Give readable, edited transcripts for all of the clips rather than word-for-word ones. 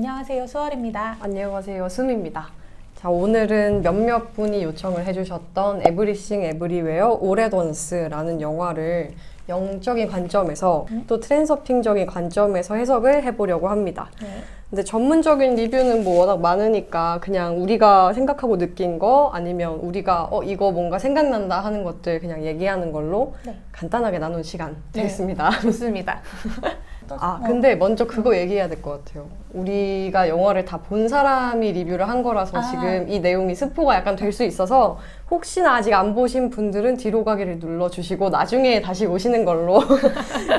안녕하세요, 수월입니다. 안녕하세요, 수미입니다. 자, 오늘은 몇몇 분이 요청을 해주셨던 에브리싱 에브리웨어 올 앳 원스라는 영화를 영적인 관점에서 또 트랜서핑적인 관점에서 해석을 해보려고 합니다. 네. 근데 전문적인 리뷰는 뭐 워낙 많으니까 그냥 우리가 생각하고 느낀 거 아니면 우리가 이거 뭔가 생각난다 하는 것들 그냥 얘기하는 걸로 네. 간단하게 나눈 시간 네. 되겠습니다. 좋습니다. 근데 먼저 그거 얘기해야 될 것 같아요. 우리가 영화를 다 본 사람이 리뷰를 한 거라서 지금 이 내용이 스포가 약간 될 수 있어서 혹시나 아직 안 보신 분들은 뒤로 가기를 눌러주시고 나중에 다시 오시는 걸로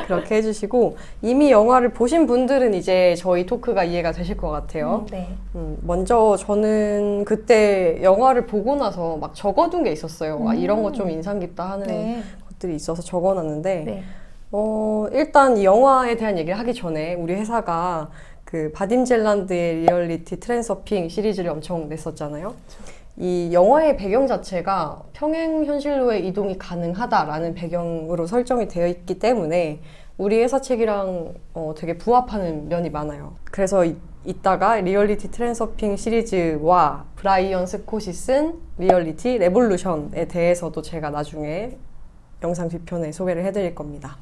그렇게 해주시고, 이미 영화를 보신 분들은 이제 저희 토크가 이해가 되실 것 같아요. 네. 먼저 저는 그때 영화를 보고 나서 막 적어둔 게 있었어요. 이런 거 좀 인상 깊다 하는 네. 것들이 있어서 적어놨는데 네. 일단 이 영화에 대한 얘기를 하기 전에 우리 회사가 그 바딤 젤란드의 리얼리티 트랜서핑 시리즈를 엄청 냈었잖아요. 이 영화의 배경 자체가 평행 현실로의 이동이 가능하다라는 배경으로 설정이 되어 있기 때문에 우리 회사 책이랑 되게 부합하는 면이 많아요. 그래서 이따가 리얼리티 트랜서핑 시리즈와 브라이언 스콧이 쓴 리얼리티 레볼루션에 대해서도 제가 나중에 영상 뒤편에 소개를 해드릴 겁니다.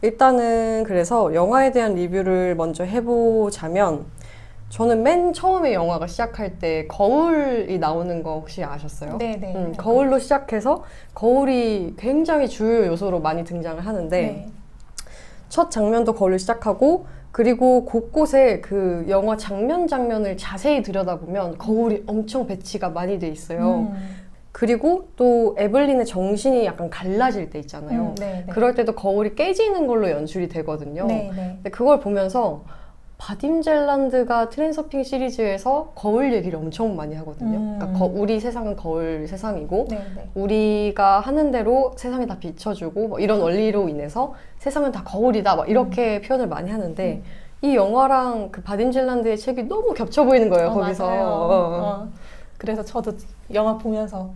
일단은 그래서 영화에 대한 리뷰를 먼저 해보자면, 저는 맨 처음에 영화가 시작할 때 거울이 나오는 거 혹시 아셨어요? 네네. 거울로 시작해서 거울이 굉장히 주요 요소로 많이 등장을 하는데 네. 첫 장면도 거울로 시작하고, 그리고 곳곳에 그 영화 장면을 자세히 들여다보면 거울이 엄청 배치가 많이 돼 있어요. 그리고 또 에블린의 정신이 약간 갈라질 때 있잖아요. 네. 그럴 때도 거울이 깨지는 걸로 연출이 되거든요. 네. 근데 그걸 보면서 바딤 젤란드가 트랜서핑 시리즈에서 거울 얘기를 엄청 많이 하거든요. 그러니까 우리 세상은 거울 세상이고 네. 우리가 하는 대로 세상이 다 비춰주고 뭐 이런 원리로 인해서 세상은 다 거울이다 막 이렇게 표현을 많이 하는데 이 영화랑 그 바딤 젤란드의 책이 너무 겹쳐 보이는 거예요. 거기서. 맞아요. 그래서 저도 영화 보면서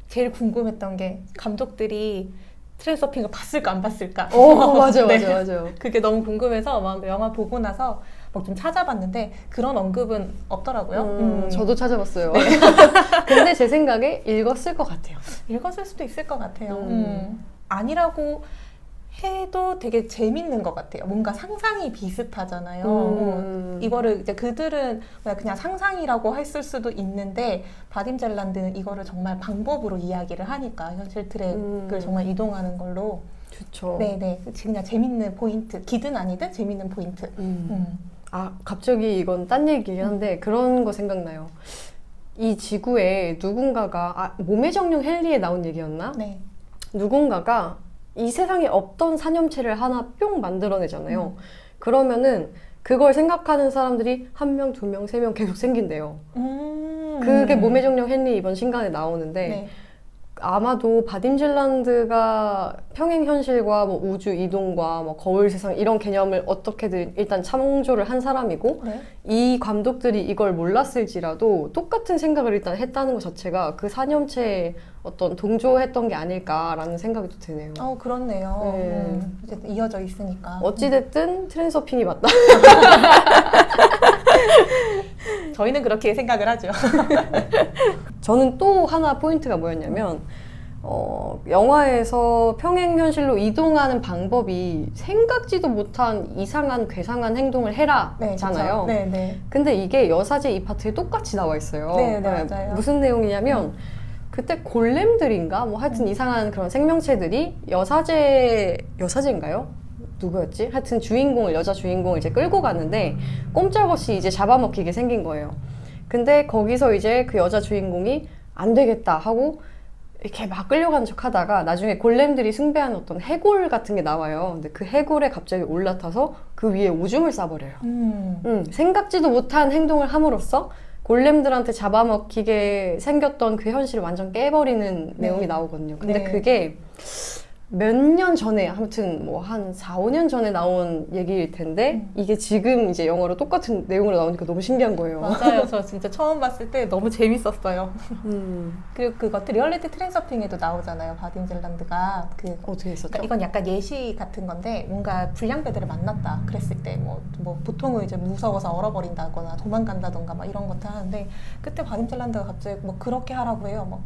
제일 궁금했던 게 감독들이 트랜서핑을 봤을까 안 봤을까. 맞아요. 네. 맞아요. 그게 너무 궁금해서 막 영화 보고 나서 막 좀 찾아봤는데 그런 언급은 없더라고요. 저도 찾아봤어요. 근데 제 생각에 읽었을 것 같아요. 읽었을 수도 있을 것 같아요. 아니라고 해도 되게 재밌는 것 같아요. 뭔가 상상이 비슷하잖아요. 이거를 이제 그들은 그냥 상상이라고 했을 수도 있는데 바딤 젤란드는 이거를 정말 방법으로 이야기를 하니까 현실 트랙을 정말 이동하는 걸로. 좋죠. 네네. 그냥 재밌는 포인트. 기든 아니든 재밌는 포인트. 갑자기 이건 딴 얘기긴 한데 그런 거 생각나요. 이 지구에 누군가가 몸의 정령 헨리에 나온 얘기였나? 네. 누군가가 이 세상에 없던 산염체를 하나 뿅 만들어내잖아요. 그러면은 그걸 생각하는 사람들이 1명, 2명, 3명 계속 생긴대요. 그게 몸의 정령 헨리 이번 신간에 나오는데 네. 아마도 바딤 젤란드가 평행 현실과 뭐 우주 이동과 뭐 거울 세상 이런 개념을 어떻게든 일단 창조를 한 사람이고, 네. 이 감독들이 이걸 몰랐을지라도 똑같은 생각을 일단 했다는 것 자체가 그 산염체에 어떤 동조했던 게 아닐까라는 생각이 또 드네요. 그렇네요. 네. 어쨌든 이어져 있으니까. 어찌됐든 트랜서핑이 맞다. 저희는 그렇게 생각을 하죠. 저는 또 하나 포인트가 뭐였냐면 영화에서 평행 현실로 이동하는 방법이 생각지도 못한 이상한 괴상한 행동을 해라잖아요. 네. 근데 이게 여사제 이 파트에 똑같이 나와 있어요. 네, 맞아요. 무슨 내용이냐면 그때 골렘들인가 뭐 하여튼 이상한 그런 생명체들이 여사제인가요? 누구였지? 하여튼 여자 주인공을 이제 끌고 가는데 꼼짝없이 이제 잡아먹히게 생긴 거예요. 근데 거기서 이제 그 여자 주인공이 안 되겠다 하고 이렇게 막 끌려가는 척 하다가 나중에 골렘들이 숭배하는 어떤 해골 같은 게 나와요. 근데 그 해골에 갑자기 올라타서 그 위에 오줌을 싸버려요. 생각지도 못한 행동을 함으로써 골렘들한테 잡아먹히게 생겼던 그 현실을 완전 깨버리는 내용이 나오거든요. 근데 그게 몇 년 전에, 아무튼 뭐 한 4, 5년 전에 나온 얘기일 텐데 이게 지금 이제 영화로 똑같은 내용으로 나오니까 너무 신기한 거예요. 맞아요. 저 진짜 처음 봤을 때 너무 재밌었어요. 그리고 그것도 리얼리티 트랜서핑에도 나오잖아요. 바딘젤란드가 어떻게 했었죠? 그러니까 이건 약간 예시 같은 건데 뭔가 불량배들을 만났다 그랬을 때 뭐 보통은 이제 무서워서 얼어버린다거나 도망간다던가 막 이런 것들 하는데 그때 바딘젤란드가 갑자기 뭐 그렇게 하라고 해요. 뭐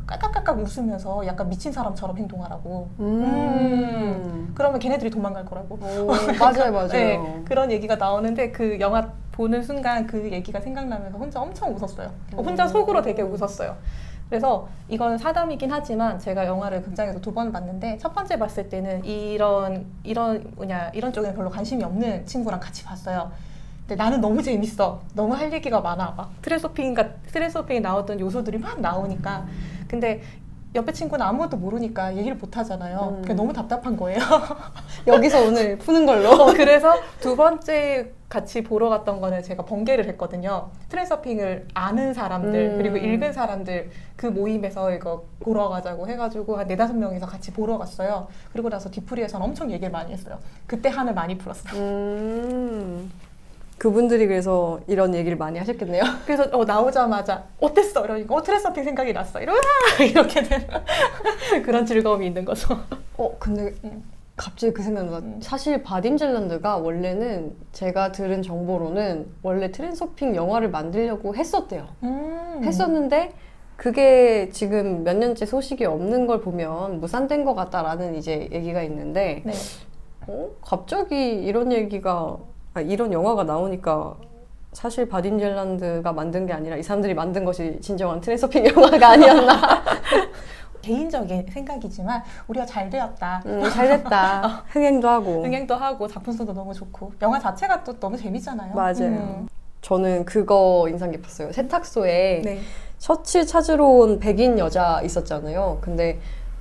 깔깍깔깍 웃으면서 약간 미친 사람처럼 행동하라고. 그러면 걔네들이 도망갈 거라고. 맞아요, 맞아요. 네, 그런 얘기가 나오는데 그 영화 보는 순간 그 얘기가 생각나면서 혼자 엄청 웃었어요. 혼자 속으로 되게 웃었어요. 그래서 이건 사담이긴 하지만 제가 영화를 극장에서 2번 봤는데 첫 번째 봤을 때는 이런 쪽에는 별로 관심이 없는 친구랑 같이 봤어요. 근데 나는 너무 재밌어. 너무 할 얘기가 많아. 막 트랜서핑에 나왔던 요소들이 막 나오니까. 근데 옆에 친구는 아무것도 모르니까 얘기를 못 하잖아요. 그게 너무 답답한 거예요. 여기서 오늘 푸는 걸로. 그래서 2번째 같이 보러 갔던 거는 제가 번개를 했거든요. 트랜서핑을 아는 사람들 그리고 읽은 사람들 그 모임에서 이거 보러 가자고 해가지고 한 4-5명이서 같이 보러 갔어요. 그리고 나서 뒤풀이에서는 엄청 얘기를 많이 했어요. 그때 한을 많이 풀었어요. 그분들이 그래서 이런 얘기를 많이 하셨겠네요. 그래서 나오자마자 어땠어? 이러니까 트랜서핑 생각이 났어. 이렇게 된 그런 즐거움이 있는 거죠. 근데 갑자기 그 생각나. 사실 바딘젤란드가 원래는 제가 들은 정보로는 원래 트랜서핑 영화를 만들려고 했었대요. 했었는데 그게 지금 몇 년째 소식이 없는 걸 보면 무산된 것 같다라는 이제 얘기가 있는데 네. 갑자기 이런 이런 영화가 나오니까 사실 바딘젤란드가 만든 게 아니라 이 사람들이 만든 것이 진정한 트랜서핑 영화가 아니었나. 개인적인 생각이지만 우리가 잘 되었다. 잘 됐다. 흥행도 하고. 흥행도 하고 작품성도 너무 좋고 영화 자체가 또 너무 재밌잖아요. 맞아요. 저는 그거 인상 깊었어요. 세탁소에 네. 셔츠 찾으러 온 백인 여자 있었잖아요. 근데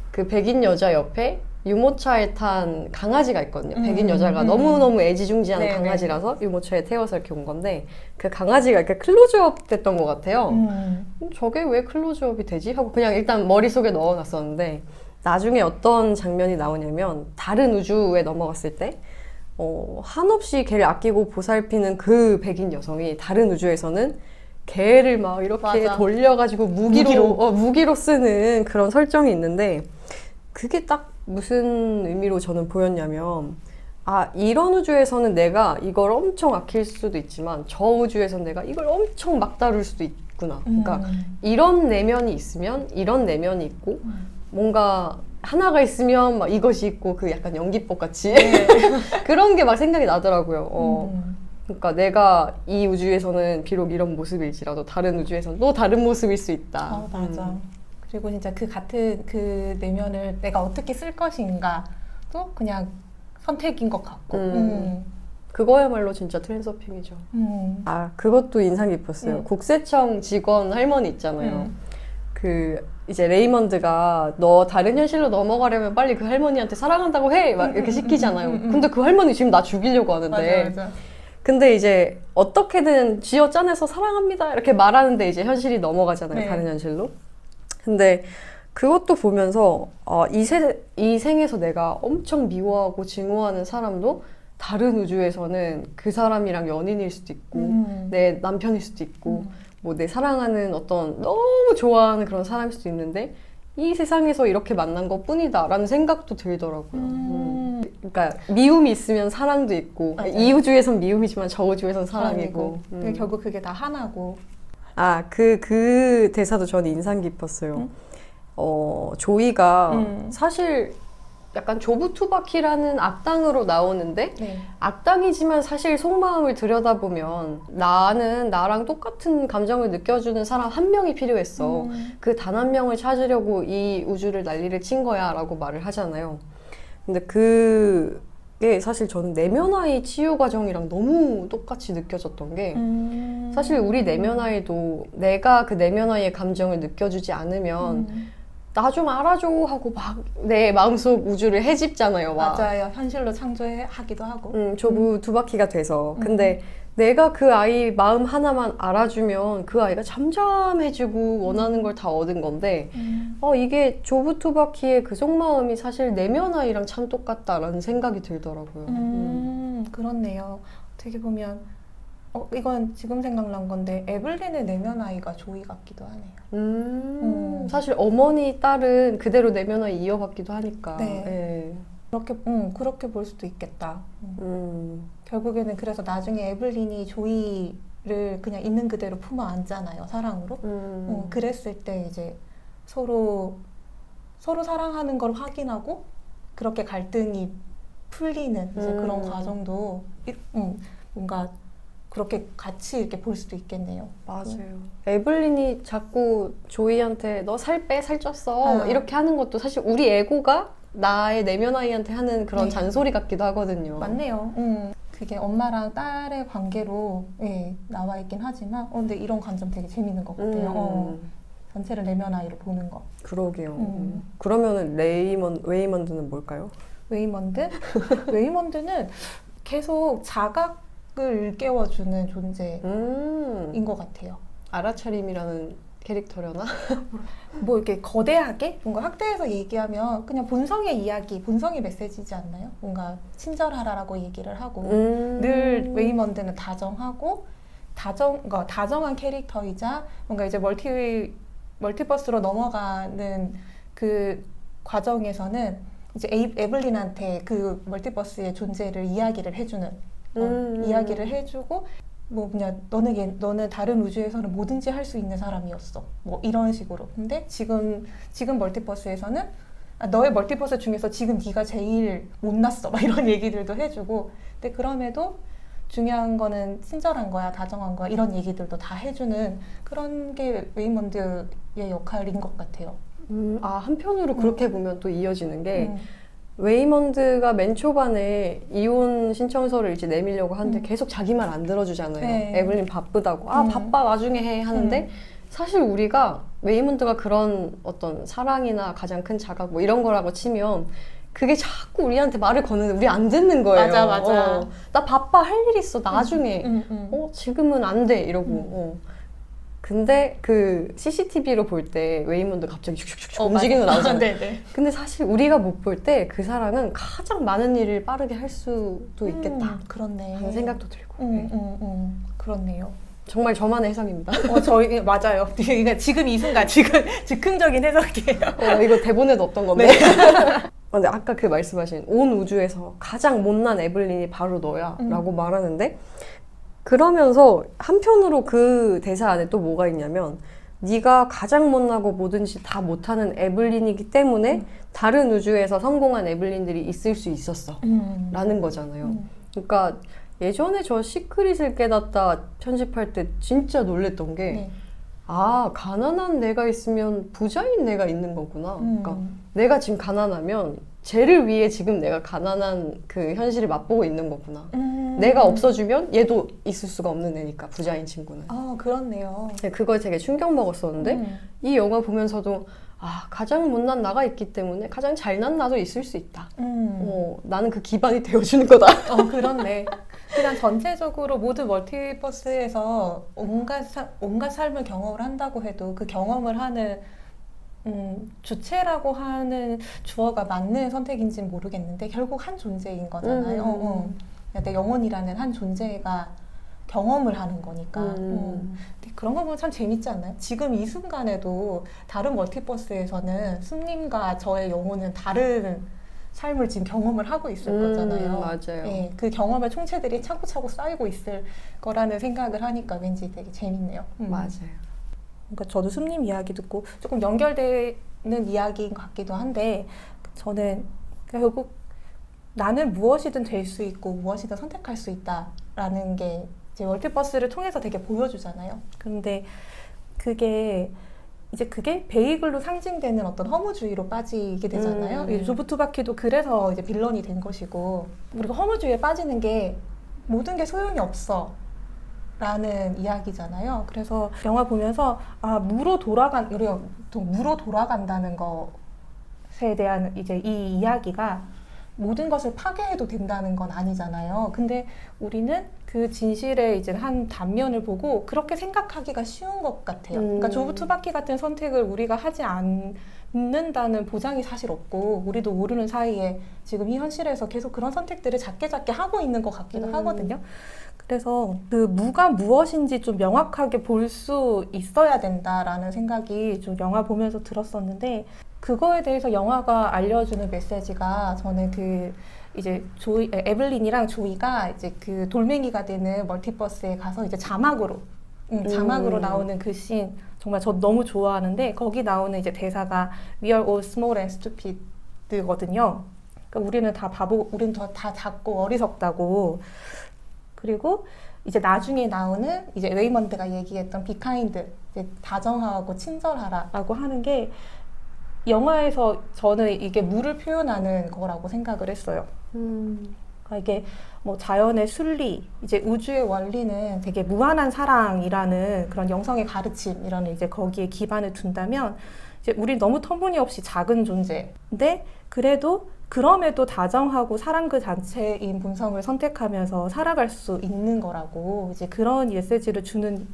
그 백인 여자 옆에 유모차에 탄 강아지가 있거든요. 백인 여자가 너무너무 애지중지한 네네. 강아지라서 유모차에 태워서 이렇게 온 건데 그 강아지가 이렇게 클로즈업 됐던 것 같아요. 저게 왜 클로즈업이 되지? 하고 그냥 일단 머릿속에 넣어놨었는데 나중에 어떤 장면이 나오냐면 다른 우주에 넘어갔을 때 한없이 걔를 아끼고 보살피는 그 백인 여성이 다른 우주에서는 걔를 막 이렇게 맞아. 돌려가지고 무기로 쓰는 그런 설정이 있는데 그게 딱 무슨 의미로 저는 보였냐면 이런 우주에서는 내가 이걸 엄청 아낄 수도 있지만 저 우주에서는 내가 이걸 엄청 막 다룰 수도 있구나. 그러니까 이런 내면이 있으면 이런 내면이 있고 뭔가 하나가 있으면 막 이것이 있고 그 약간 연기법 같이 그런 게 막 생각이 나더라고요. 그러니까 내가 이 우주에서는 비록 이런 모습일지라도 다른 우주에서는 또 다른 모습일 수 있다. 맞아. 그리고 진짜 그 같은 그 내면을 내가 어떻게 쓸 것인가도 그냥 선택인 것 같고. 그거야말로 진짜 트랜서핑이죠. 그것도 인상 깊었어요. 국세청 직원 할머니 있잖아요. 그 이제 레이먼드가 너 다른 현실로 넘어가려면 빨리 그 할머니한테 사랑한다고 해! 막 이렇게 시키잖아요. 근데 그 할머니 지금 나 죽이려고 하는데. 맞아. 근데 이제 어떻게든 쥐어 짜내서 사랑합니다 이렇게 말하는데 이제 현실이 넘어가잖아요. 네. 다른 현실로. 근데 그것도 보면서 이 생에서 내가 엄청 미워하고 증오하는 사람도 다른 우주에서는 그 사람이랑 연인일 수도 있고 내 남편일 수도 있고 뭐 내 사랑하는 어떤 너무 좋아하는 그런 사람일 수도 있는데 이 세상에서 이렇게 만난 것 뿐이다 라는 생각도 들더라고요. 그러니까 미움이 있으면 사랑도 있고 맞아요. 이 우주에선 미움이지만 저 우주에선 사랑이고 근데 결국 그게 다 하나고. 그 대사도 저는 인상 깊었어요. 조이가 사실 약간 조부투바키라는 악당으로 나오는데 네. 악당이지만 사실 속마음을 들여다보면 나는 나랑 똑같은 감정을 느껴주는 사람 한 명이 필요했어. 그 단 한 명을 찾으려고 이 우주를 난리를 친 거야 라고 말을 하잖아요. 근데 그게 사실 저는 내면아이 치유 과정이랑 너무 똑같이 느껴졌던 게 사실 우리 내면아이도 내가 그 내면아이의 감정을 느껴주지 않으면 나 좀 알아줘 하고 막 내 마음속 우주를 헤집잖아요. 막. 맞아요. 현실로 창조하기도 하고. 조부 두 바퀴가 돼서. 근데 내가 그 아이 마음 하나만 알아주면 그 아이가 잠잠해지고 원하는 걸 다 얻은 건데 이게 조부 두 바퀴의 그 속마음이 사실 내면 아이랑 참 똑같다라는 생각이 들더라고요. 그렇네요. 어떻게 보면 이건 지금 생각난 건데 에블린의 내면 아이가 조이 같기도 하네요. 사실 어머니 딸은 그대로 내면 아이 이어받기도 하니까. 네. 예. 그렇게 볼 수도 있겠다. 결국에는 그래서 나중에 에블린이 조이를 그냥 있는 그대로 품어 안잖아요, 사랑으로. 그랬을 때 이제 서로 사랑하는 걸 확인하고 그렇게 갈등이 풀리는 이제 그런 과정도 뭔가 그렇게 같이 이렇게 볼 수도 있겠네요. 맞아요. 에블린이 자꾸 조이한테 너 살 빼, 살쪘어 이렇게 하는 것도 사실 우리 에고가 나의 내면 아이한테 하는 그런 네. 잔소리 같기도 하거든요. 맞네요. 그게 엄마랑 딸의 관계로 나와 있긴 하지만 근데 이런 관점 되게 재밌는 것 같아요. 전체를 내면 아이로 보는 거. 그러게요. 그러면은 웨이먼드는 뭘까요? 웨이먼드는 계속 자각을 일깨워주는 존재인 것 같아요. 알아차림이라는 캐릭터려나? 뭐 이렇게 거대하게 뭔가 학대에서 얘기하면 그냥 본성의 이야기, 본성의 메시지지 않나요? 뭔가 친절하라라고 얘기를 하고 늘 웨이먼드는 다정하고 그러니까 다정한 캐릭터이자 뭔가 이제 멀티버스로 넘어가는 그 과정에서는 이제 에블린한테 그 멀티버스의 존재를 이야기를 해주는 이야기를 해주고 뭐 그냥 너는 다른 우주에서는 뭐든지 할 수 있는 사람이었어. 뭐 이런 식으로. 근데 지금 멀티버스에서는 너의 멀티버스 중에서 지금 네가 제일 못났어. 막 이런 얘기들도 해주고. 근데 그럼에도 중요한 거는 친절한 거야, 다정한 거야. 이런 얘기들도 다 해주는 그런 게 웨이먼드의 역할인 것 같아요. 한편으로 그렇게 보면 또 이어지는 게 웨이먼드가 맨 초반에 이혼 신청서를 이제 내밀려고 하는데 계속 자기 말 안 들어주잖아요. 네. 에블린 바쁘다고. 바빠 나중에 해 하는데 사실 우리가 웨이먼드가 그런 어떤 사랑이나 가장 큰 자각 뭐 이런 거라고 치면 그게 자꾸 우리한테 말을 거는데 우리 안 듣는 거예요. 맞아. 나 바빠 할 일 있어 나중에. 지금은 안 돼 이러고. 근데 그 CCTV로 볼 때 웨이먼드 갑자기 슉슉슉 움직이는 거 나오잖아요. 네네. 근데 사실 우리가 못 볼 때 그 사랑은 가장 많은 일을 빠르게 할 수도 있겠다 그렇네. 하는 생각도 들고. 그렇네요. 정말 저만의 해석입니다. 저희 맞아요. 그러니까 지금 이 순간 즉흥적인 해석이에요. 이거 대본에도 없던 건데. 근데 아까 그 말씀하신 온 우주에서 가장 못난 에블린이 바로 너야 라고 말하는데 그러면서 한편으로 그 대사 안에 또 뭐가 있냐면 네가 가장 못나고 뭐든지 다 못하는 에블린이기 때문에 다른 우주에서 성공한 에블린들이 있을 수 있었어 라는 거잖아요. 그러니까 예전에 저 시크릿을 깨닫다 편집할 때 진짜 놀랬던 게 가난한 내가 있으면 부자인 내가 있는 거구나. 그러니까 내가 지금 가난하면 쟤를 위해 지금 내가 가난한 그 현실을 맛보고 있는 거구나. 내가 없어지면 얘도 있을 수가 없는 애니까, 부자인 친구는. 그렇네요. 그거에 되게 충격 먹었었는데 이 영화 보면서도 가장 못난 나가 있기 때문에 가장 잘난 나도 있을 수 있다. 나는 그 기반이 되어주는 거다. 그렇네. 그냥 전체적으로 모든 멀티버스에서 온갖 삶을 경험을 한다고 해도 그 경험을 하는 주체라고 하는 주어가 맞는 선택인지는 모르겠는데 결국 한 존재인 거잖아요. 내 영혼이라는 한 존재가 경험을 하는 거니까. 근데 그런 거 보면 참 재밌지 않나요? 지금 이 순간에도 다른 멀티버스에서는 숨님과 저의 영혼은 다른 삶을 지금 경험을 하고 있을 거잖아요. 맞아요. 네, 그 경험의 총체들이 차곡차곡 쌓이고 있을 거라는 생각을 하니까 왠지 되게 재밌네요. 맞아요. 그러니까 저도 숨님 이야기 듣고 조금 연결되는 이야기인 것 같기도 한데 저는 결국 나는 무엇이든 될 수 있고 무엇이든 선택할 수 있다라는 게 이제 멀티버스를 통해서 되게 보여주잖아요. 그런데 그게 베이글로 상징되는 어떤 허무주의로 빠지게 되잖아요. 조부 투바키도 그래서 이제 빌런이 된 것이고 우리가 허무주의에 빠지는 게 모든 게 소용이 없어. 라는 이야기잖아요. 그래서 영화 보면서 우리가 보통 무로 돌아간다는 것에 대한 이제 이 이야기가 모든 것을 파괴해도 된다는 건 아니잖아요. 근데 우리는 그 진실의 이제 한 단면을 보고 그렇게 생각하기가 쉬운 것 같아요. 그러니까 조부 투바키 같은 선택을 우리가 하지 않는다는 보장이 사실 없고, 우리도 모르는 사이에 지금 이 현실에서 계속 그런 선택들을 작게 하고 있는 것 같기도 하거든요. 그래서 그 무가 무엇인지 좀 명확하게 볼 수 있어야 된다라는 생각이 좀 영화 보면서 들었었는데, 그거에 대해서 영화가 알려주는 메시지가, 저는 그 이제 에블린이랑 조이가 이제 그 돌멩이가 되는 멀티버스에 가서 이제 자막으로 나오는 그 씬, 정말 저 너무 좋아하는데, 거기 나오는 이제 대사가 We are all small and stupid거든요. 그러니까 우리는 다 우리는 다 작고 어리석다고. 그리고 이제 나중에 나오는 이제 레이먼드가 얘기했던 be kind, 이제 다정하고 친절하라라고 하는 게, 영화에서 저는 이게 무를 표현하는 거라고 생각을 했어요. 그러니까 이게 뭐 자연의 순리, 이제 우주의 원리는 되게 무한한 사랑이라는 그런 영성의 가르침이라는 이제 거기에 기반을 둔다면, 이제 우리 너무 터무니없이 작은 존재인데 그럼에도 다정하고 사랑 그 자체인 본성을 선택하면서 살아갈 수 있는 거라고, 이제 그런 메시지를 주는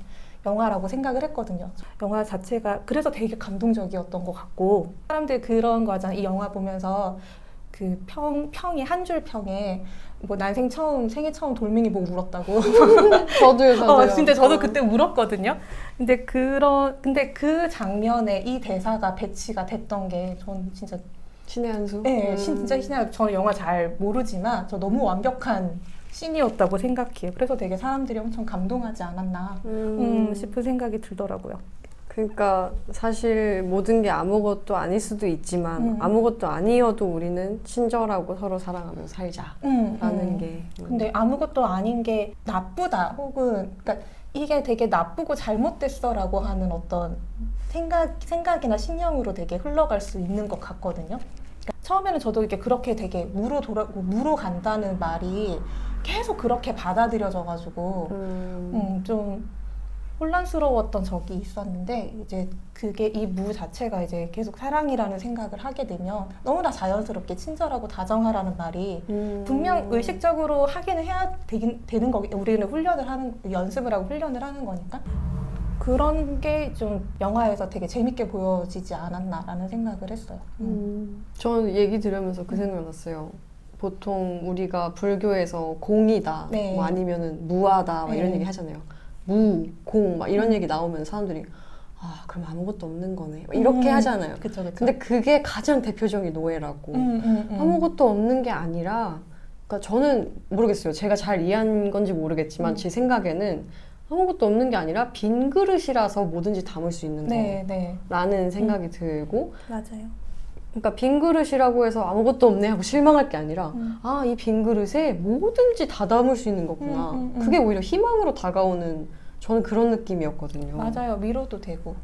영화라고 생각을 했거든요. 영화 자체가 그래서 되게 감동적이었던 것 같고, 사람들 그런 거잖아요. 이 영화 보면서 그 평이 한 줄 평에 뭐 난 생애 처음 돌멩이 보고 울었다고. 저도요. 진짜 저도 그때 울었거든요. 근데 그 장면에 이 대사가 배치가 됐던 게 전 진짜 신의 한 수. 네, 진짜 저는 영화 잘 모르지만 저 너무 완벽한 씬이었다고 생각해요. 그래서 되게 사람들이 엄청 감동하지 않았나 싶은 생각이 들더라고요. 그러니까 사실 모든 게 아무것도 아닐 수도 있지만 아무것도 아니어도 우리는 친절하고 서로 사랑하며 살자라는 게. 근데 아무것도 아닌 게 나쁘다, 혹은 그러니까 이게 되게 나쁘고 잘못됐어라고 하는 어떤 생각이나 신념으로 되게 흘러갈 수 있는 것 같거든요. 그러니까 처음에는 저도 이렇게 그렇게 되게 무로 간다는 말이 계속 그렇게 받아들여져가지고 좀 혼란스러웠던 적이 있었는데, 이제 그게 이 무 자체가 이제 계속 사랑이라는 생각을 하게 되면 너무나 자연스럽게 친절하고 다정하라는 말이 분명 의식적으로 하기는 해야 되는 거기, 우리는 연습을 하고 훈련을 하는 거니까 그런 게 좀 영화에서 되게 재밌게 보여지지 않았나라는 생각을 했어요. 저는 얘기 들으면서 그 생각이 났어요. 보통 우리가 불교에서 공이다, 네. 뭐 아니면은 무하다, 막 이런 얘기 하잖아요. 무, 공, 막 이런 얘기 나오면 사람들이 그럼 아무것도 없는 거네, 이렇게 하잖아요. 그쵸. 근데 그게 가장 대표적인 노예라고. 아무것도 없는 게 아니라, 그러니까 저는 모르겠어요. 제가 잘 이해한 건지 모르겠지만 제 생각에는 아무것도 없는 게 아니라 빈 그릇이라서 뭐든지 담을 수 있는 거라는 생각이 들고, 맞아요. 그러니까 빈 그릇이라고 해서 아무것도 없네 하고 실망할 게 아니라 이 빈 그릇에 뭐든지 다 담을 수 있는 거구나. 그게 오히려 희망으로 다가오는, 저는 그런 느낌이었거든요. 맞아요. 위로도 되고.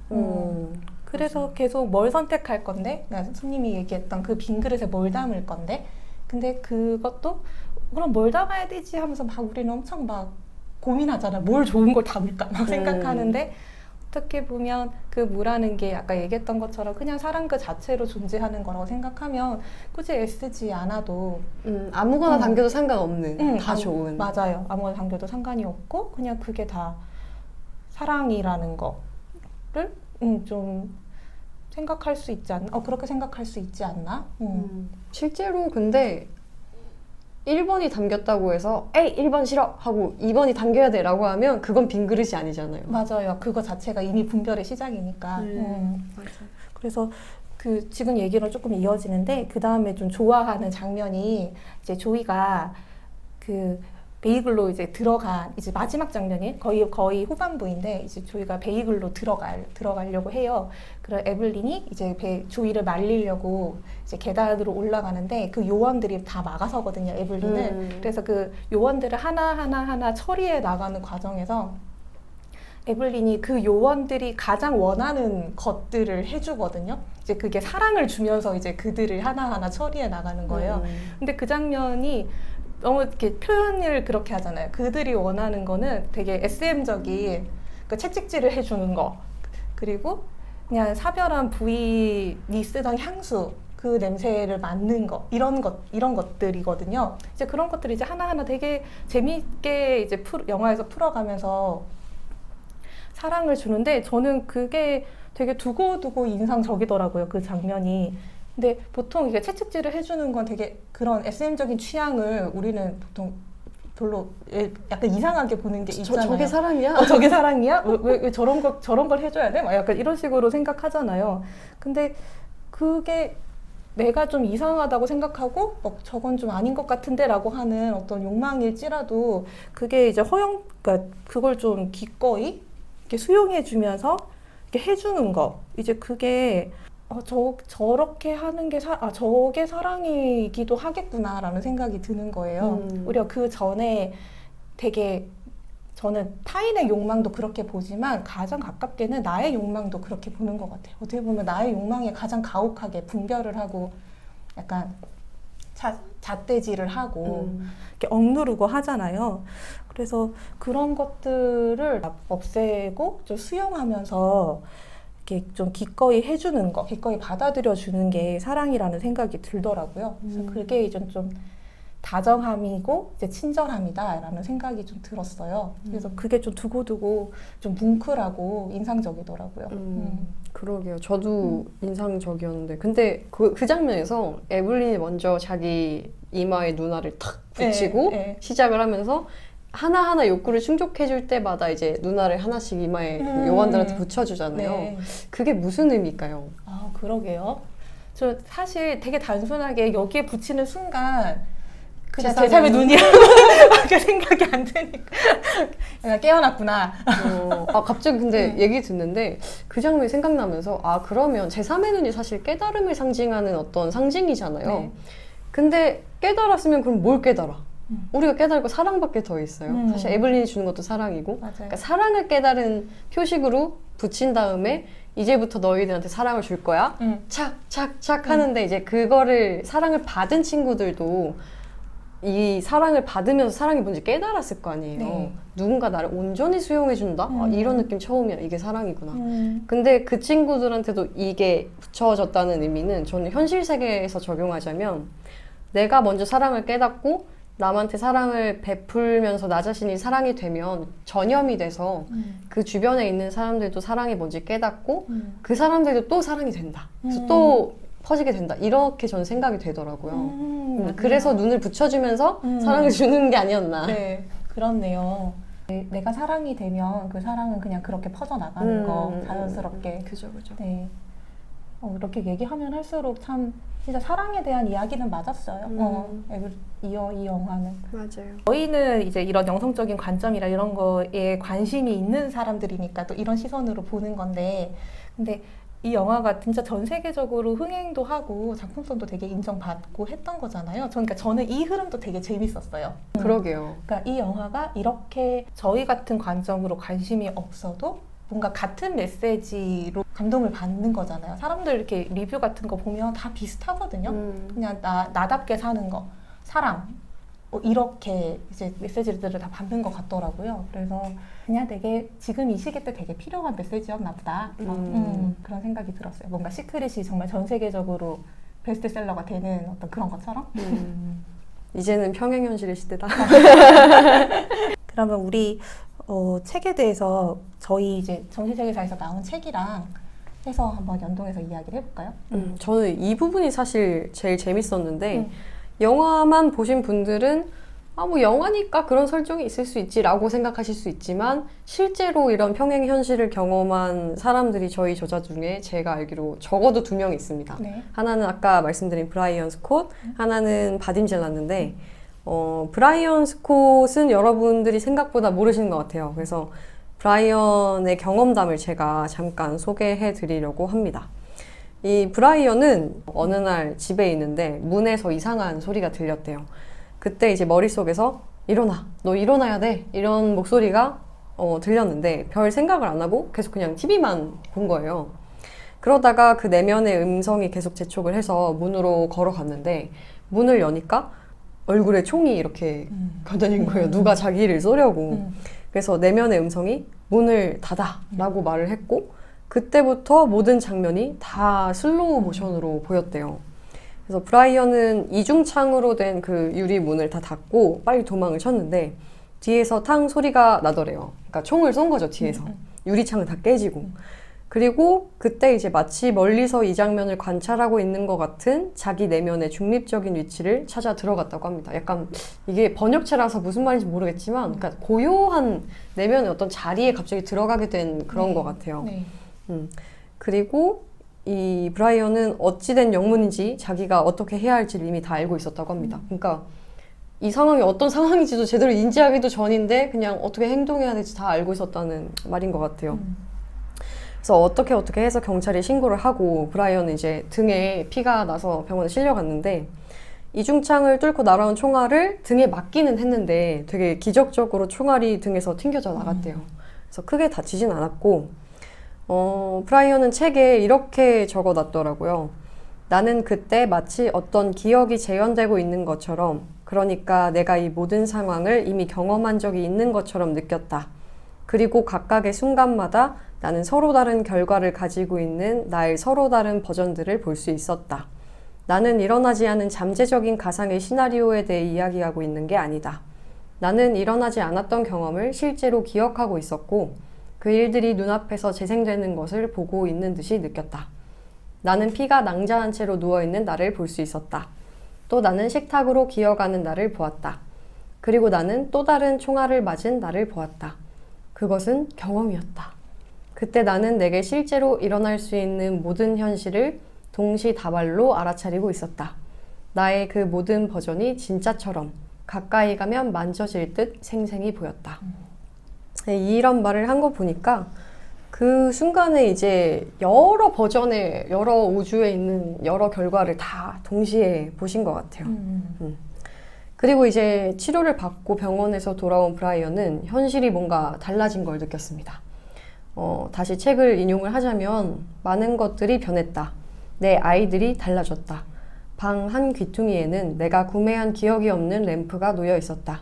그래서 계속 뭘 선택할 건데, 손님이 얘기했던 그 빈 그릇에 뭘 담을 건데, 근데 그것도 그럼 뭘 담아야 되지 하면서 막 우리는 엄청 막 고민하잖아요. 뭘 좋은 걸 담을까 막 생각하는데, 어떻게 보면 그 무라는 게 아까 얘기했던 것처럼 그냥 사랑 그 자체로 존재하는 거라고 생각하면 굳이 애쓰지 않아도 아무거나 담겨도 상관없는, 다 좋은. 맞아요. 아무거나 담겨도 상관이 없고 그냥 그게 다 사랑이라는 거를 좀 생각할 수 있지 않나? 그렇게 생각할 수 있지 않나? 실제로 근데 1번이 담겼다고 해서 에이 1번 싫어 하고 2번이 담겨야 돼 라고 하면 그건 빈 그릇이 아니잖아요. 맞아요. 그거 자체가 이미 분별의 시작이니까. 맞아요. 그래서 그 지금 얘기로 조금 이어지는데, 그 다음에 좀 좋아하는 장면이 이제 조이가 그 베이글로 이제 이제 마지막 장면이 거의 후반부인데, 이제 조이가 베이글로 들어가려고 해요. 그래서 에블린이 이제 조이를 말리려고 이제 계단으로 올라가는데 그 요원들이 다 막아서거든요, 에블린을. 그래서 그 요원들을 하나 처리해 나가는 과정에서 에블린이 그 요원들이 가장 원하는 것들을 해주거든요. 이제 그게 사랑을 주면서 이제 그들을 하나하나 처리해 나가는 거예요. 근데 그 장면이 너무 이렇게 표현을 그렇게 하잖아요. 그들이 원하는 거는 되게 SM적인 그 채찍질을 해주는 거, 그리고 그냥 사별한 부인이 쓰던 향수 그 냄새를 맡는 거, 이런 것들이거든요. 이제 그런 것들이 이제 하나하나 되게 재미있게 이제 영화에서 풀어가면서 사랑을 주는데, 저는 그게 되게 두고두고 인상적이더라고요, 그 장면이. 근데 보통 이게 채찍질을 해주는 건 되게 그런 SM적인 취향을 우리는 보통 별로 약간 이상하게 보는 게 있잖아요. 저게 사랑이야? 저게 사랑이야? 왜 저런 걸 해줘야 돼? 막 약간 이런 식으로 생각하잖아요. 근데 그게 내가 좀 이상하다고 생각하고 저건 좀 아닌 것 같은데 라고 하는 어떤 욕망일지라도 그게 이제 그러니까 그걸 좀 기꺼이 이렇게 수용해주면서 이렇게 해주는 거. 이제 그게 저렇게 하는 게 저게 사랑이기도 하겠구나라는 생각이 드는 거예요. 우리가 그 전에 되게 저는 타인의 욕망도 그렇게 보지만 가장 가깝게는 나의 욕망도 그렇게 보는 것 같아요. 어떻게 보면 나의 욕망에 가장 가혹하게 분별을 하고 약간 잣대질을 하고 이렇게 억누르고 하잖아요. 그래서 그런 것들을 없애고 좀 수용하면서 이렇게 좀 기꺼이 해주는 거, 기꺼이 받아들여주는 게 사랑이라는 생각이 들더라고요. 그래서 그게 이제 좀 다정함이고 이제 친절함이다라는 생각이 좀 들었어요. 그래서 그게 좀 두고두고 좀 뭉클하고 인상적이더라고요. 그러게요. 저도 인상적이었는데, 근데 그 장면에서 에블린이 먼저 자기 이마에 누나를 탁 붙이고 시작을 하면서 하나하나 욕구를 충족해줄 때마다 이제 누나를 하나씩 이마에 요원들한테 붙여주잖아요. 네. 그게 무슨 의미일까요? 아, 그러게요. 저 사실 되게 단순하게 여기에 붙이는 순간 그냥 제 삶의 눈이라고 밖에 생각이 안 드니까 그냥 깨어났구나. 갑자기 근데 얘기 듣는데 그 장면이 생각나면서 그러면 제3의 눈이 사실 깨달음을 상징하는 어떤 상징이잖아요. 네. 근데 깨달았으면 그럼 뭘 깨달아? 우리가 깨달을 거 사랑밖에 더 있어요. 사실 에블린이 주는 것도 사랑이고, 맞아요. 그러니까 사랑을 깨달은 표식으로 붙인 다음에 이제부터 너희들한테 사랑을 줄 거야. 착착착 하는데 이제 그거를 사랑을 받은 친구들도 이 사랑을 받으면서 사랑이 뭔지 깨달았을 거 아니에요. 네. 누군가 나를 온전히 수용해준다? 이런 느낌 처음이야. 이게 사랑이구나. 근데 그 친구들한테도 이게 붙여졌다는 의미는 저는 현실 세계에서 적용하자면 내가 먼저 사랑을 깨닫고 남한테 사랑을 베풀면서 나 자신이 사랑이 되면 전염이 돼서 그 주변에 있는 사람들도 사랑이 뭔지 깨닫고 그 사람들도 또 사랑이 된다. 그래서 또 퍼지게 된다. 이렇게 저는 생각이 되더라고요. 그래서 눈을 붙여주면서 사랑을 주는 게 아니었나. 네, 그렇네요. 내가 사랑이 되면 그 사랑은 그냥 그렇게 퍼져나가는 거, 자연스럽게. 그죠. 네. 이렇게 얘기하면 할수록 참 진짜 사랑에 대한 이야기는 맞았어요. 이 영화는. 맞아요. 저희는 이제 이런 영성적인 관점이라 이런 거에 관심이 있는 사람들이니까 또 이런 시선으로 보는 건데, 근데 이 영화가 진짜 전 세계적으로 흥행도 하고 작품성도 되게 인정받고 했던 거잖아요. 그러니까 저는 이 흐름도 되게 재밌었어요. 그러게요. 그러니까 이 영화가 이렇게 저희 같은 관점으로 관심이 없어도 뭔가 같은 메시지로 감동을 받는 거잖아요. 사람들 이렇게 리뷰 같은 거 보면 다 비슷하거든요. 그냥 나답게 사는 거, 사랑, 이렇게 이제 메시지들을 다 받는 것 같더라고요. 그래서 그냥 되게 지금 이 시기 때 되게 필요한 메시지였나 보다. 그런 생각이 들었어요. 뭔가 시크릿이 정말 전 세계적으로 베스트셀러가 되는 어떤 그런 것처럼. 이제는 평행현실의 시대다. 그러면 우리 책에 대해서 저희 이제 정신세계사에서 나온 책이랑 해서 한번 연동해서 이야기를 해볼까요? 저는 이 부분이 사실 제일 재밌었는데 영화만 보신 분들은 뭐 영화니까 그런 설정이 있을 수 있지라고 생각하실 수 있지만 실제로 이런 평행 현실을 경험한 사람들이 저희 저자 중에 제가 알기로 적어도 2명 있습니다. 네. 하나는 아까 말씀드린 브라이언 스콧, 하나는 바딤 젤란드인데 브라이언 스콧은 여러분들이 생각보다 모르시는 것 같아요. 그래서 브라이언의 경험담을 제가 잠깐 소개해 드리려고 합니다. 이 브라이언은 어느 날 집에 있는데 문에서 이상한 소리가 들렸대요. 그때 이제 머릿속에서 일어나, 너 일어나야 돼, 이런 목소리가 들렸는데 별 생각을 안 하고 계속 그냥 TV만 본 거예요. 그러다가 그 내면의 음성이 계속 재촉을 해서 문으로 걸어갔는데 문을 여니까 얼굴에 총이 이렇게 겨드는 거예요. 누가 자기를 쏘려고. 그래서 내면의 음성이 문을 닫아 라고 말을 했고, 그때부터 모든 장면이 다 슬로우 모션으로 보였대요. 그래서 브라이언은 이중창으로 된 그 유리 문을 다 닫고 빨리 도망을 쳤는데, 뒤에서 탕 소리가 나더래요. 그러니까 총을 쏜 거죠, 뒤에서. 유리창은 다 깨지고. 그리고 그때 이제 마치 멀리서 이 장면을 관찰하고 있는 것 같은 자기 내면의 중립적인 위치를 찾아 들어갔다고 합니다. 약간 이게 번역체라서 무슨 말인지 모르겠지만, 그러니까 고요한 내면의 어떤 자리에 갑자기 들어가게 된 그런 것 같아요. 네. 그리고 이 브라이언은 어찌된 영문인지 자기가 어떻게 해야 할지 이미 다 알고 있었다고 합니다. 그러니까 이 상황이 어떤 상황인지도 제대로 인지하기도 전인데 그냥 어떻게 행동해야 될지 다 알고 있었다는 말인 것 같아요. 그래서 어떻게 해서 경찰에 신고를 하고 브라이언은 이제 등에 피가 나서 병원에 실려갔는데, 이중창을 뚫고 날아온 총알을 등에 맞기는 했는데 되게 기적적으로 총알이 등에서 튕겨져 나갔대요. 그래서 크게 다치진 않았고, 브라이언은 책에 이렇게 적어놨더라고요. 나는 그때 마치 어떤 기억이 재현되고 있는 것처럼, 그러니까 내가 이 모든 상황을 이미 경험한 적이 있는 것처럼 느꼈다. 그리고 각각의 순간마다 나는 서로 다른 결과를 가지고 있는 나의 서로 다른 버전들을 볼 수 있었다. 나는 일어나지 않은 잠재적인 가상의 시나리오에 대해 이야기하고 있는 게 아니다. 나는 일어나지 않았던 경험을 실제로 기억하고 있었고, 그 일들이 눈앞에서 재생되는 것을 보고 있는 듯이 느꼈다. 나는 피가 낭자한 채로 누워있는 나를 볼 수 있었다. 또 나는 식탁으로 기어가는 나를 보았다. 그리고 나는 또 다른 총알을 맞은 나를 보았다. 그것은 경험이었다. 그때 나는 내게 실제로 일어날 수 있는 모든 현실을 동시다발로 알아차리고 있었다. 나의 그 모든 버전이 진짜처럼 가까이 가면 만져질 듯 생생히 보였다. 이런 말을 한 거 보니까 그 순간에 이제 여러 버전의 여러 우주에 있는 여러 결과를 다 동시에 보신 것 같아요. 그리고 이제 치료를 받고 병원에서 돌아온 브라이언은 현실이 뭔가 달라진 걸 느꼈습니다. 다시 책을 인용을 하자면, 많은 것들이 변했다. 내 아이들이 달라졌다. 방 한 귀퉁이에는 내가 구매한 기억이 없는 램프가 놓여 있었다.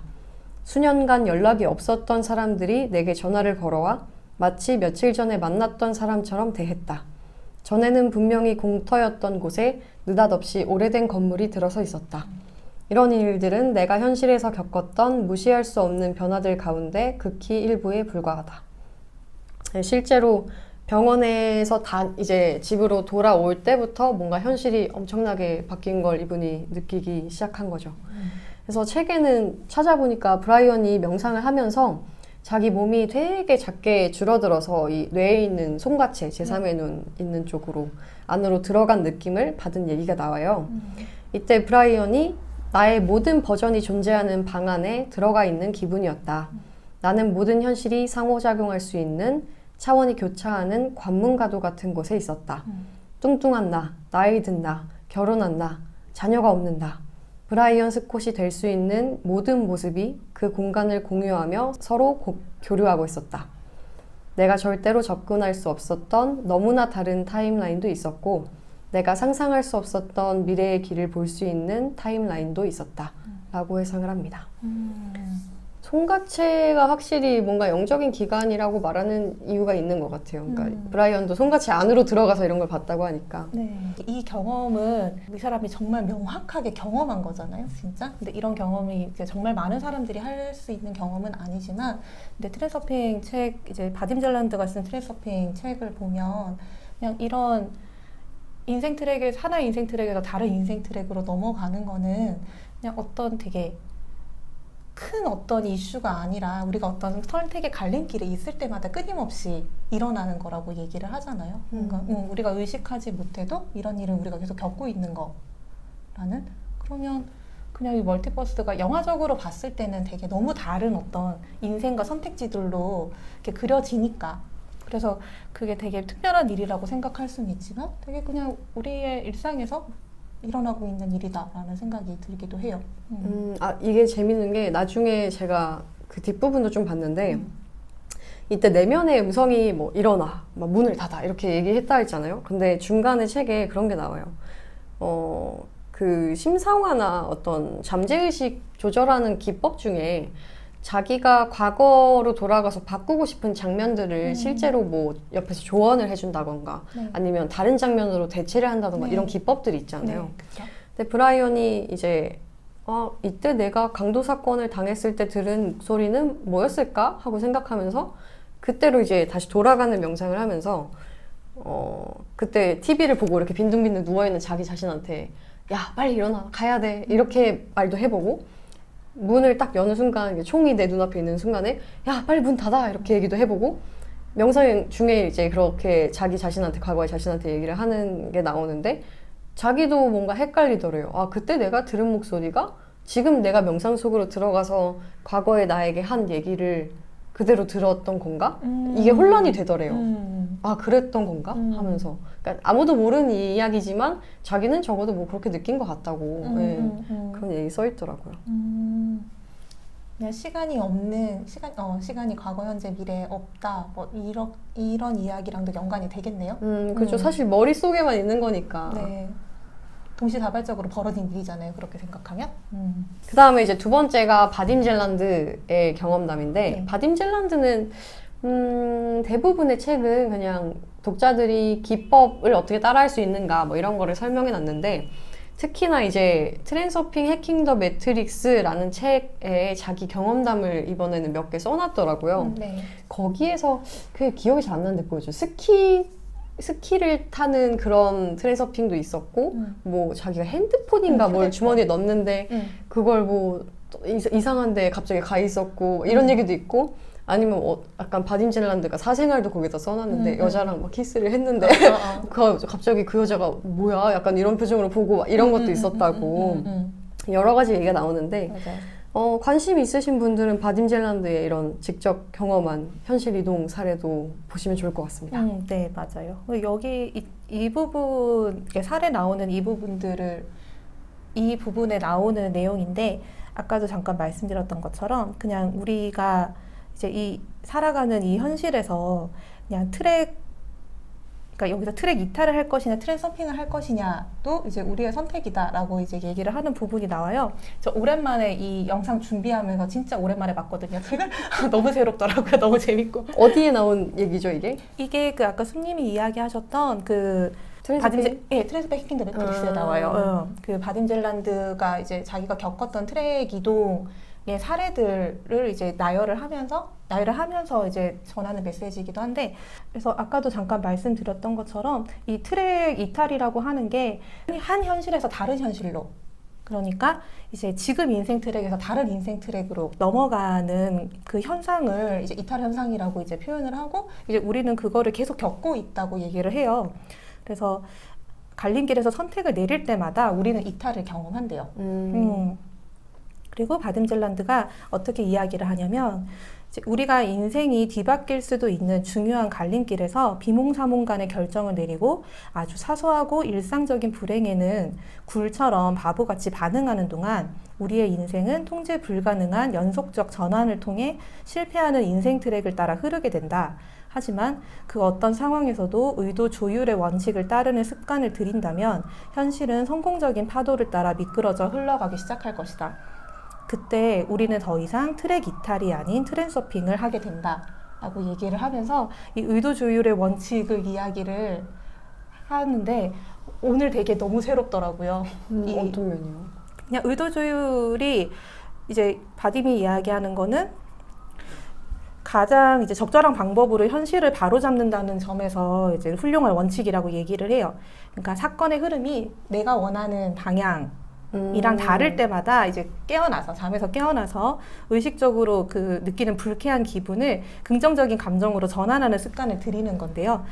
수년간 연락이 없었던 사람들이 내게 전화를 걸어와 마치 며칠 전에 만났던 사람처럼 대했다. 전에는 분명히 공터였던 곳에 느닷없이 오래된 건물이 들어서 있었다. 이런 일들은 내가 현실에서 겪었던 무시할 수 없는 변화들 가운데 극히 일부에 불과하다. 실제로 병원에서 이제 집으로 돌아올 때부터 뭔가 현실이 엄청나게 바뀐 걸 이분이 느끼기 시작한 거죠. 그래서 책에는 찾아보니까 브라이언이 명상을 하면서 자기 몸이 되게 작게 줄어들어서 이 뇌에 있는 송가체, 제3의 눈 있는 쪽으로 안으로 들어간 느낌을 받은 얘기가 나와요. 이때 브라이언이 나의 모든 버전이 존재하는 방 안에 들어가 있는 기분이었다. 나는 모든 현실이 상호작용할 수 있는 차원이 교차하는 관문가도 같은 곳에 있었다. 뚱뚱한 나, 나이 든 나, 결혼한 나, 자녀가 없는 나. 브라이언 스콧이 될 수 있는 모든 모습이 그 공간을 공유하며 서로 교류하고 있었다. 내가 절대로 접근할 수 없었던 너무나 다른 타임라인도 있었고, 내가 상상할 수 없었던 미래의 길을 볼 수 있는 타임라인도 있었다. 라고 해석을 합니다. 송가체가 확실히 뭔가 영적인 기관이라고 말하는 이유가 있는 것 같아요. 그러니까 브라이언도 송가체 안으로 들어가서 이런 걸 봤다고 하니까. 네. 이 경험은 이 사람이 정말 명확하게 경험한 거잖아요, 진짜. 근데 이런 경험이 이제 정말 많은 사람들이 할 수 있는 경험은 아니지만, 근데 트랜서핑 책, 이제 바딤 젤란드가 쓴 트랜서핑 책을 보면 그냥 이런 인생 트랙에서 하나의 인생 트랙에서 다른 인생 트랙으로 넘어가는 거는 그냥 어떤 되게 큰 어떤 이슈가 아니라 우리가 어떤 선택의 갈림길에 있을 때마다 끊임없이 일어나는 거라고 얘기를 하잖아요. 그러니까 우리가 의식하지 못해도 이런 일을 우리가 계속 겪고 있는 거라는. 그러면 그냥 이 멀티버스가 영화적으로 봤을 때는 되게 너무 다른 어떤 인생과 선택지들로 이렇게 그려지니까, 그래서 그게 되게 특별한 일이라고 생각할 수는 있지만 되게 그냥 우리의 일상에서 일어나고 있는 일이다라는 생각이 들기도 해요. 이게 재밌는 게, 나중에 제가 그 뒷부분도 좀 봤는데, 이때 내면의 음성이 뭐 일어나, 막 문을 닫아 이렇게 얘기했다 했잖아요. 근데 중간에 책에 그런 게 나와요. 그 심상화나 어떤 잠재의식 조절하는 기법 중에 자기가 과거로 돌아가서 바꾸고 싶은 장면들을 실제로 뭐 옆에서 조언을 해준다던가 네. 아니면 다른 장면으로 대체를 한다던가 네. 이런 기법들이 있잖아요. 네, 그쵸. 근데 브라이언이 이제 이때 내가 강도 사건을 당했을 때 들은 목소리는 뭐였을까 하고 생각하면서 그때로 이제 다시 돌아가는 명상을 하면서 그때 TV를 보고 이렇게 빈둥빈둥 누워있는 자기 자신한테 야 빨리 일어나 가야 돼 이렇게 말도 해보고 문을 딱 여는 순간 총이 내 눈앞에 있는 순간에 야 빨리 문 닫아 이렇게 얘기도 해보고 명상 중에 이제 그렇게 자기 자신한테 과거의 자신한테 얘기를 하는 게 나오는데 자기도 뭔가 헷갈리더래요. 아 그때 내가 들은 목소리가 지금 내가 명상 속으로 들어가서 과거의 나에게 한 얘기를 그대로 들었던 건가? 이게 혼란이 되더래요. 아 그랬던 건가? 하면서 그러니까 아무도 모르는 이야기지만 자기는 적어도 뭐 그렇게 느낀 것 같다고 그런 얘기 써 있더라고요. 그냥 시간이 없는 시간이 과거 현재 미래에 없다 뭐 이런 이야기랑도 연관이 되겠네요. 그렇죠. 사실 머릿속에만 있는 거니까. 네. 동시다발적으로 벌어진 일이잖아요. 그렇게 생각하면. 그 다음에 이제 두 번째가 바딤 젤란드의 경험담인데 네. 바딤 젤란드는 대부분의 책은 그냥 독자들이 기법을 어떻게 따라할 수 있는가 뭐 이런 거를 설명해 놨는데 특히나 이제 트랜서핑 해킹 더 매트릭스라는 책에 자기 경험담을 이번에는 몇 개 써놨더라고요. 네. 거기에서 그게 기억이 잘 안 나는데 뭐죠? 스키를 타는 그런 트랜서핑도 있었고 뭐 자기가 핸드폰인가 뭘 휴대폰. 주머니에 넣는데 그걸 뭐 이상한 데 갑자기 가 있었고 이런 얘기도 있고 아니면 약간 바딤 젤란드가 사생활도 거기다 써놨는데 여자랑 막 키스를 했는데 갑자기 그 여자가 뭐야 약간 이런 표정으로 보고 막 이런 것도 있었다고 여러 가지 얘기가 나오는데 맞아요. 관심 있으신 분들은 바딤 젤란드의 이런 직접 경험한 현실 이동 사례도 보시면 좋을 것 같습니다. 네, 맞아요. 여기 이 부분, 이렇게 사례 나오는 이 부분에 나오는 내용인데, 아까도 잠깐 말씀드렸던 것처럼, 그냥 우리가 이제 살아가는 이 현실에서 그냥 그러니까 여기서 트랙 이탈을 할 것이냐, 트랙 서핑을 할 것이냐도 이제 우리의 선택이다라고 이제 얘기를 하는 부분이 나와요. 저 오랜만에 이 영상 준비하면서 진짜 오랜만에 봤거든요. 책을 너무 새롭더라고요. 너무 재밌고. 어디에 나온 얘기죠 이게? 이게 그 아까 손님이 이야기하셨던 그 트랜스백 해킹 더 매트릭스에 나와요. 그 바딤 젤란드가 이제 자기가 겪었던 트랙 이동의 사례들을 이제 나열을 하면서 이제 전하는 메시지이기도 한데, 그래서 아까도 잠깐 말씀드렸던 것처럼 이 트랙 이탈이라고 하는 게 한 현실에서 다른 현실로, 그러니까 이제 지금 인생 트랙에서 다른 인생 트랙으로 넘어가는 그 현상을 이제 이탈 현상이라고 이제 표현을 하고, 이제 우리는 그거를 계속 겪고 있다고 얘기를 해요. 그래서 갈림길에서 선택을 내릴 때마다 우리는 이탈을 경험한대요. 그리고 바딤 젤란드가 어떻게 이야기를 하냐면, 우리가 인생이 뒤바뀔 수도 있는 중요한 갈림길에서 비몽사몽간의 결정을 내리고 아주 사소하고 일상적인 불행에는 굴처럼 바보같이 반응하는 동안 우리의 인생은 통제 불가능한 연속적 전환을 통해 실패하는 인생 트랙을 따라 흐르게 된다. 하지만 그 어떤 상황에서도 의도 조율의 원칙을 따르는 습관을 들인다면 현실은 성공적인 파도를 따라 미끄러져 흘러가기 시작할 것이다. 그때 우리는 더 이상 트랙 이탈이 아닌 트랜서핑을 하게 된다 라고 얘기를 하면서 이 의도 조율의 원칙을 이야기를 하는데 오늘 되게 너무 새롭더라고요. 어떤 면이요? 그냥 의도 조율이 이제 바딤이 이야기하는 거는 가장 이제 적절한 방법으로 현실을 바로잡는다는 점에서 이제 훌륭한 원칙이라고 얘기를 해요. 그러니까 사건의 흐름이 내가 원하는 방향 이랑 다를 때마다 이제 잠에서 깨어나서 의식적으로 그 느끼는 불쾌한 기분을 긍정적인 감정으로 전환하는 습관을 들이는 건데요.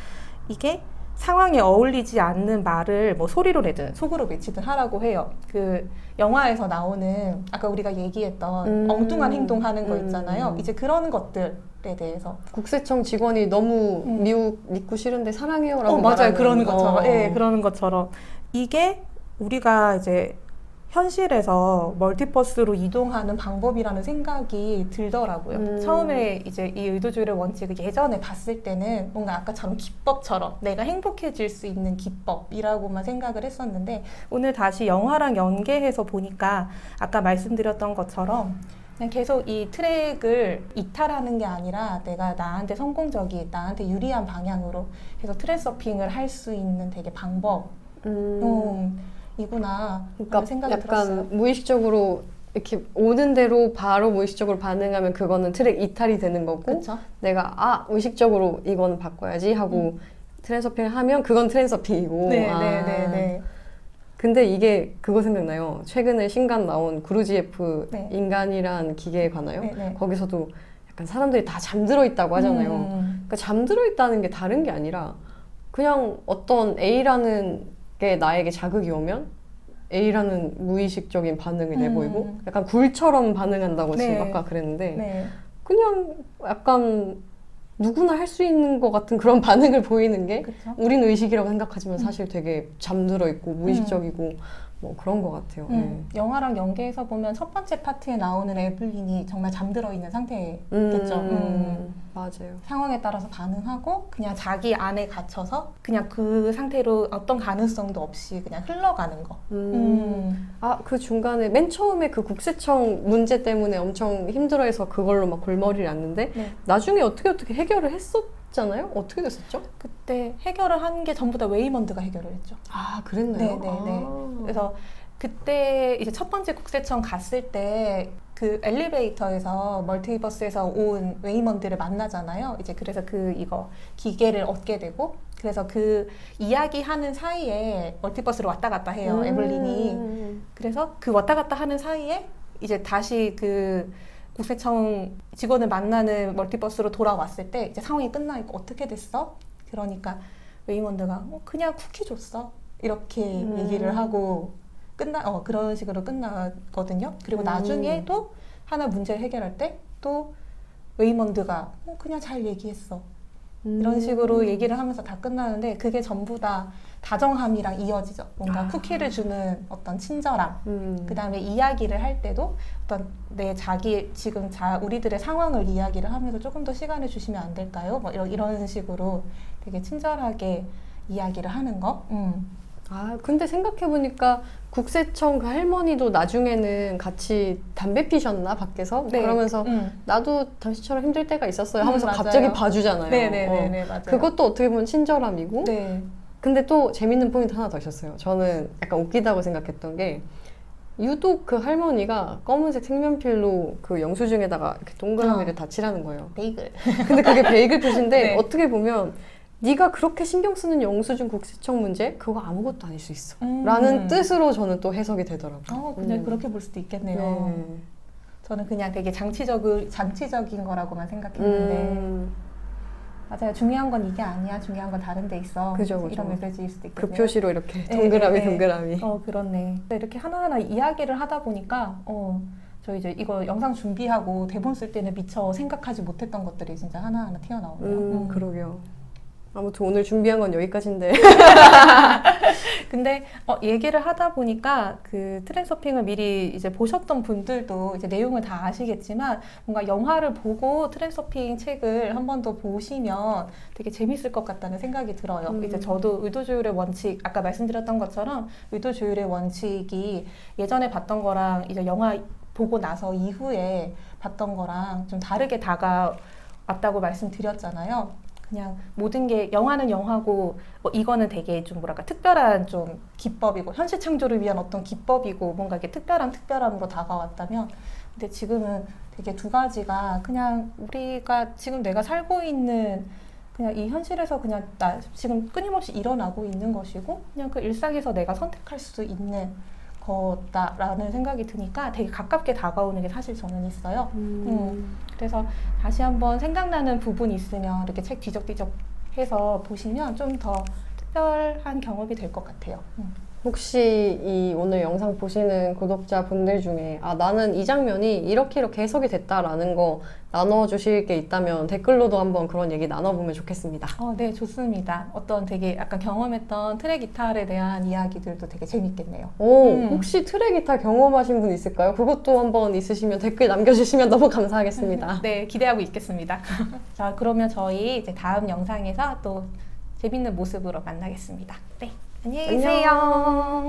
이게 상황에 어울리지 않는 말을 뭐 소리로 내든 속으로 외치든 하라고 해요. 그 영화에서 나오는 아까 우리가 얘기했던 엉뚱한 행동하는 거 있잖아요. 이제 그런 것들에 대해서 국세청 직원이 너무 믿고 싫은데 사랑해요라고 맞아요. 말하는 그러는 것처럼. 네, 그러는 것처럼 이게 우리가 이제 현실에서 멀티버스로 이동하는 방법이라는 생각이 들더라고요. 처음에 이제 이 의도주의의 원칙을 예전에 봤을 때는 뭔가 아까처럼 기법처럼 내가 행복해질 수 있는 기법이라고만 생각을 했었는데 오늘 다시 영화랑 연계해서 보니까 아까 말씀드렸던 것처럼 그냥 계속 이 트랙을 이탈하는 게 아니라 내가 나한테 성공적인, 나한테 유리한 방향으로 계속 트랜서핑을 할 수 있는 되게 방법 이구나 그러니까 생각이 약간 들었어요. 무의식적으로 이렇게 오는 대로 바로 무의식적으로 반응하면 그거는 트랙 이탈이 되는 거고 그렇죠? 내가 의식적으로 이건 바꿔야지 하고 트랜서핑을 하면 그건 트랜서핑이고 네. 근데 이게 그거 생각나요. 최근에 신간 나온 구루지예프 네. 인간이란 기계에 관하여 네. 거기서도 약간 사람들이 다 잠들어 있다고 하잖아요. 그러니까 잠들어 있다는 게 다른 게 아니라 그냥 어떤 A라는 게 나에게 자극이 오면 A라는 무의식적인 반응을 내보이고 약간 굴처럼 반응한다고 지금 네. 아까 그랬는데 네. 그냥 약간 누구나 할 수 있는 것 같은 그런 반응을 보이는 게 그렇죠? 우리는 의식이라고 생각하지만 사실 되게 잠들어 있고 무의식적이고 뭐 그런 것 같아요. 네. 영화랑 연계해서 보면 첫 번째 파트에 나오는 에블린이 정말 잠들어 있는 상태겠죠. 맞아요. 상황에 따라서 반응하고 그냥 자기 안에 갇혀서 그냥 그 상태로 어떤 가능성도 없이 그냥 흘러가는 거. 그 중간에 맨 처음에 그 국세청 문제 때문에 엄청 힘들어해서 그걸로 막 골머리를 앓는데 네. 나중에 어떻게 해결을 했었잖아요? 어떻게 됐었죠? 그때 해결을 한 게 전부 다 웨이먼드가 해결을 했죠. 아, 그랬나요? 네. 그래서 그때 이제 첫 번째 국세청 갔을 때 그 엘리베이터에서 멀티버스에서 온 웨이먼드를 만나잖아요. 이제 그래서 이거 기계를 얻게 되고 그래서 그 이야기하는 사이에 멀티버스로 왔다 갔다 해요. 에블린이. 그래서 그 왔다 갔다 하는 사이에 이제 다시 그 국세청 직원을 만나는 멀티버스로 돌아왔을 때 이제 상황이 끝나 있고 어떻게 됐어? 그러니까 웨이먼드가 그냥 쿠키 줬어. 이렇게 얘기를 하고 그런 식으로 끝나거든요. 그리고 나중에도 하나 문제를 해결할 때 또 웨이먼드가 그냥 잘 얘기했어. 이런 식으로 얘기를 하면서 다 끝나는데 그게 전부 다 다정함이랑 이어지죠. 뭔가 쿠키를 주는 어떤 친절함. 그 다음에 이야기를 할 때도 어떤 우리들의 상황을 이야기를 하면서 조금 더 시간을 주시면 안 될까요? 뭐 이런 식으로 되게 친절하게 이야기를 하는 거. 근데 생각해보니까 국세청 그 할머니도 나중에는 같이 담배 피셨나, 밖에서? 네. 그러면서 나도 당신처럼 힘들 때가 있었어요 하면서 맞아요. 갑자기 봐주잖아요. 네네네, 맞아요. 그것도 어떻게 보면 친절함이고. 네. 근데 또 재밌는 포인트 하나 더 있었어요. 저는 약간 웃기다고 생각했던 게 유독 그 할머니가 검은색 색연필로 그 영수증에다가 이렇게 동그라미를 다 칠하는 거예요. 베이글. 근데 그게 베이글 표시인데 네. 어떻게 보면 네가 그렇게 신경 쓰는 영수증 국세청 문제? 그거 아무것도 아닐 수 있어. 라는 뜻으로 저는 또 해석이 되더라고요. 그냥 그렇게 볼 수도 있겠네요. 네. 저는 그냥 되게 장치적인 거라고만 생각했는데 맞아요. 중요한 건 이게 아니야. 중요한 건 다른 데 있어. 그죠. 이런 메시지일 수도 그 있겠네요. 표시로 이렇게 동그라미. 그렇네. 이렇게 하나하나 이야기를 하다 보니까 저 이제 이거 영상 준비하고 대본 쓸 때는 미처 생각하지 못했던 것들이 진짜 하나하나 튀어나오네요. 그러게요. 아무튼 오늘 준비한 건 여기까지인데. 근데 얘기를 하다 보니까 그 트랜서핑을 미리 이제 보셨던 분들도 이제 내용을 다 아시겠지만 뭔가 영화를 보고 트랜서핑 책을 한 번 더 보시면 되게 재밌을 것 같다는 생각이 들어요. 이제 저도 의도조율의 원칙, 아까 말씀드렸던 것처럼 의도조율의 원칙이 예전에 봤던 거랑 이제 영화 보고 나서 이후에 봤던 거랑 좀 다르게 다가왔다고 말씀드렸잖아요. 그냥 모든 게 영화는 영화고 이거는 되게 좀 특별한 좀 기법이고 현실 창조를 위한 어떤 기법이고 뭔가 이게 특별함으로 다가왔다면 근데 지금은 되게 두 가지가 그냥 우리가 지금 내가 살고 있는 그냥 이 현실에서 그냥 지금 끊임없이 일어나고 있는 것이고 그냥 그 일상에서 내가 선택할 수 있는 거다라는 생각이 드니까 되게 가깝게 다가오는 게 사실 저는 있어요. 그래서 다시 한번 생각나는 부분이 있으면 이렇게 책 뒤적뒤적 해서 보시면 좀 더 특별한 경험이 될 것 같아요. 혹시 이 오늘 영상 보시는 구독자분들 중에 나는 이 장면이 이렇게 해석이 됐다라는 거 나눠주실 게 있다면 댓글로도 한번 그런 얘기 나눠보면 좋겠습니다. 네, 좋습니다. 어떤 되게 약간 경험했던 트랙 기타에 대한 이야기들도 되게 재밌겠네요. 혹시 트랙 기타 경험하신 분 있을까요? 그것도 한번 있으시면 댓글 남겨주시면 너무 감사하겠습니다. 네, 기대하고 있겠습니다. 자, 그러면 저희 이제 다음 영상에서 또 재밌는 모습으로 만나겠습니다. 네, 안녕히 계세요. 안녕.